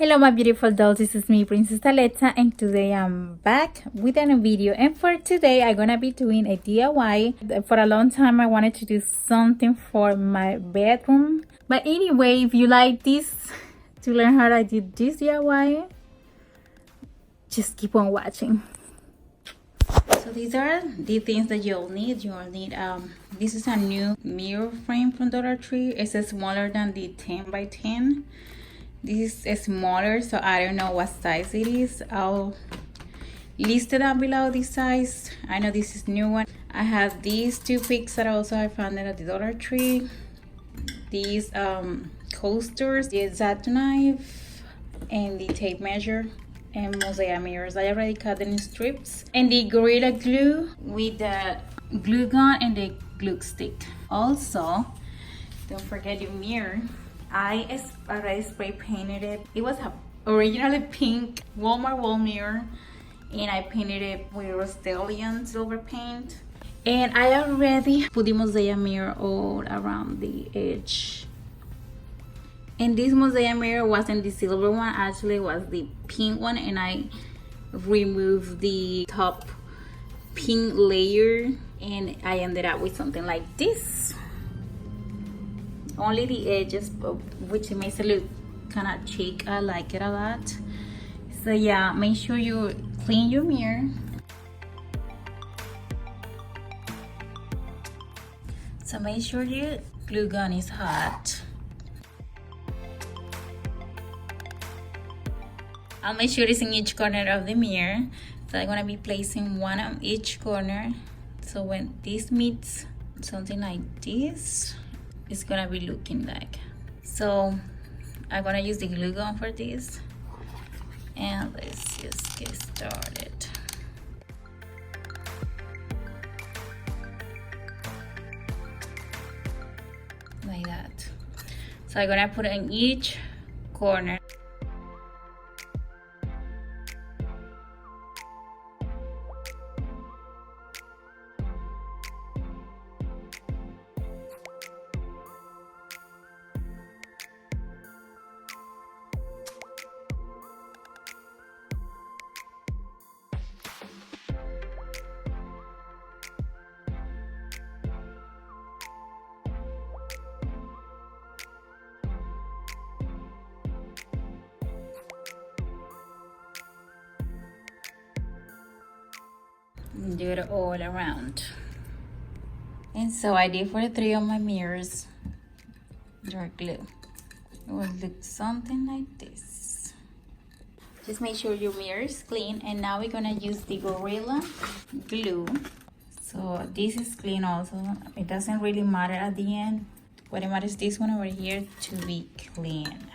Hello my beautiful dolls, this is me, Princess Alexa, and today I'm back with a new video. And for today I'm gonna be doing a DIY. For a long time I wanted to do something for my bedroom, but anyway, if you like this, to learn how I did this DIY, just keep on watching. So these are the things that you'll need. This is a new mirror frame from Dollar Tree. It's smaller than the 10 by 10. This is smaller, so I don't know what size it is. I'll list it down below the size. I know this is new one. I have these Toothpicks that also I found at the Dollar Tree. These coasters, the X-Acto knife, and the tape measure, and Mosaic mirrors. I already cut them in strips. And the Gorilla Glue with the glue gun and the glue stick. Also, don't forget your mirror. I already spray painted it. It was originally pink Walmart wall mirror, and I painted it with Rust-Oleum silver paint. And I already put the Mosaic mirror all around the edge. And this Mosaic mirror wasn't the silver one, actually it was the pink one, and I removed the top pink layer and I ended up with something like this. Only the edges, which makes it look kind of chic. I like it a lot. So yeah, make sure you clean your mirror. So make sure your glue gun is hot. I'll make sure it's in each corner of the mirror. So I'm gonna be placing one on each corner. So when this meets something like this, it's gonna be looking like. So I'm gonna use the glue gun for this, and let's just get started. Like that. So I'm gonna put it in each corner. Do it all around. And so I did for the 3 of my mirrors dark glue. It will look something like this. Just make sure your mirror is clean. And now we're gonna use the Gorilla Glue. So this is clean also. It doesn't really matter at the end. What it matters is this one over here to be clean.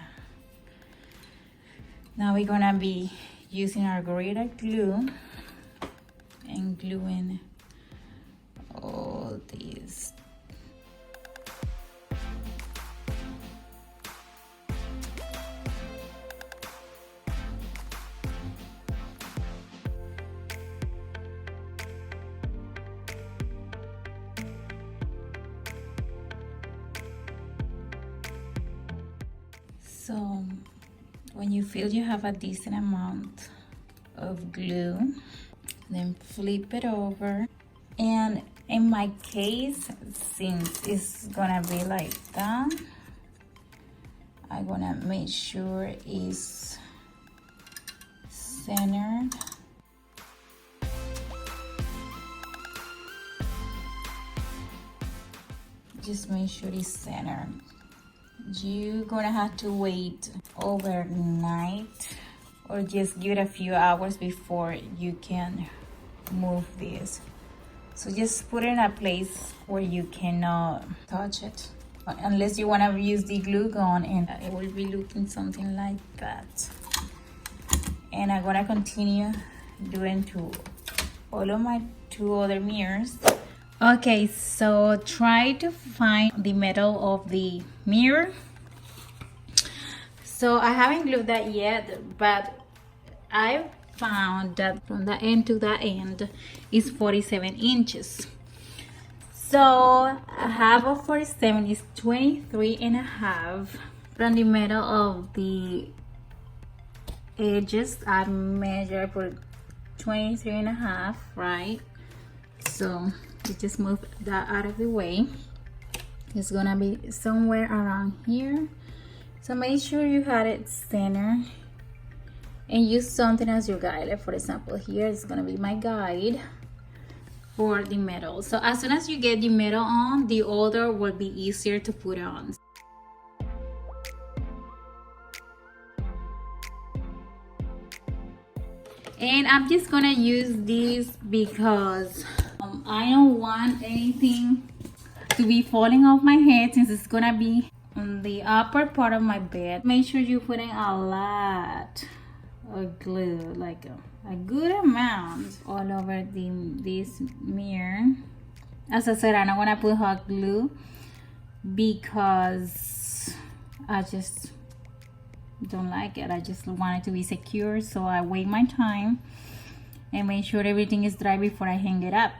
Now we're gonna be using our Gorilla Glue and gluing all these. So when you feel you have a decent amount of glue, then flip it over. And in my case, since it's gonna be like that, I'm gonna make sure it's centered. Just make sure it's centered. You're gonna have to wait overnight, or just give it a few hours before you can move this. So just put it in a place where you cannot touch it, unless you want to use the glue gun, and it will be looking something like that. And I'm gonna continue doing to all of my 2 other mirrors. Okay, so try to find the middle of the mirror. So I haven't glued that yet, but I found that from the end to the end is 47 inches. So half of 47 is 23 and a half. From the middle of the edges. I measure, I put 23.5, right? So you just move that out of the way. It's gonna be somewhere around here. So make sure you had it center and use something as your guide. Like for example, here is gonna be my guide for the metal. So as soon as you get the metal on, the other will be easier to put on. And I'm just gonna use this because I don't want anything to be falling off my head, since it's gonna be on the upper part of my bed. Make sure you're putting a lot of glue, like a good amount all over this mirror. As I said, I don't want to put hot glue because I just don't like it. I just want it to be secure, so I wait my time and make sure everything is dry before I hang it up.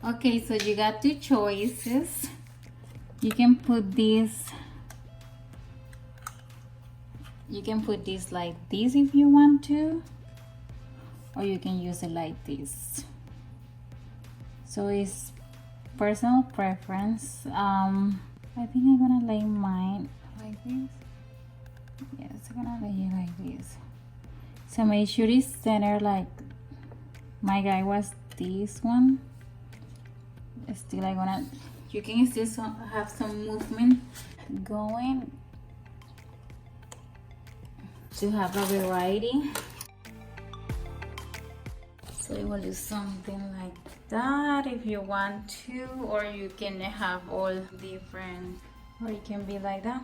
Okay, so you got two choices. You can put this like this if you want to, or you can use it like this. So it's personal preference. I think I'm gonna lay mine like this. Yes, I'm gonna lay it like this. So make sure it's center, like my guy was this one. Still you can still have some movement going to have a variety. So you will do something like that if you want to, or you can have all different, or it can be like that.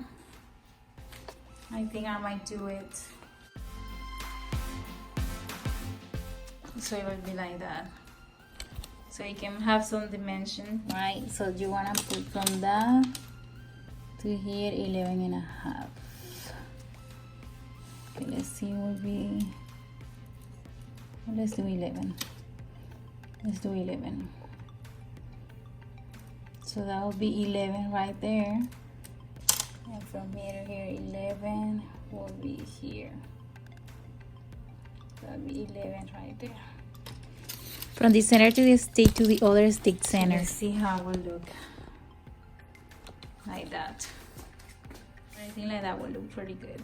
I think I might do it so it will be like that. So you can have some dimension, right? So you want to put from that to here 11.5. Okay, let's see, will be, let's do 11. Let's do 11. So that will be 11 right there. And from here to here, 11 will be here. That will be 11 right there. From the center to the stick to the other stick center. Let's see how it will look. Like that. I think like that will look pretty good.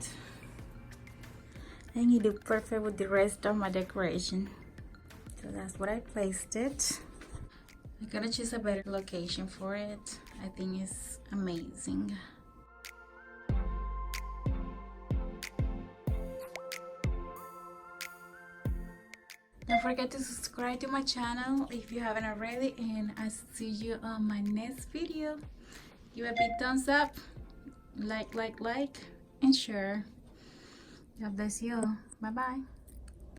And it look perfect with the rest of my decoration. So that's what I placed it. I gotta choose a better location for it. I think it's amazing. Don't forget to subscribe to my channel if you haven't already, and I'll see you on my next video. Give a big thumbs up, like, and share. God bless you all. Bye bye.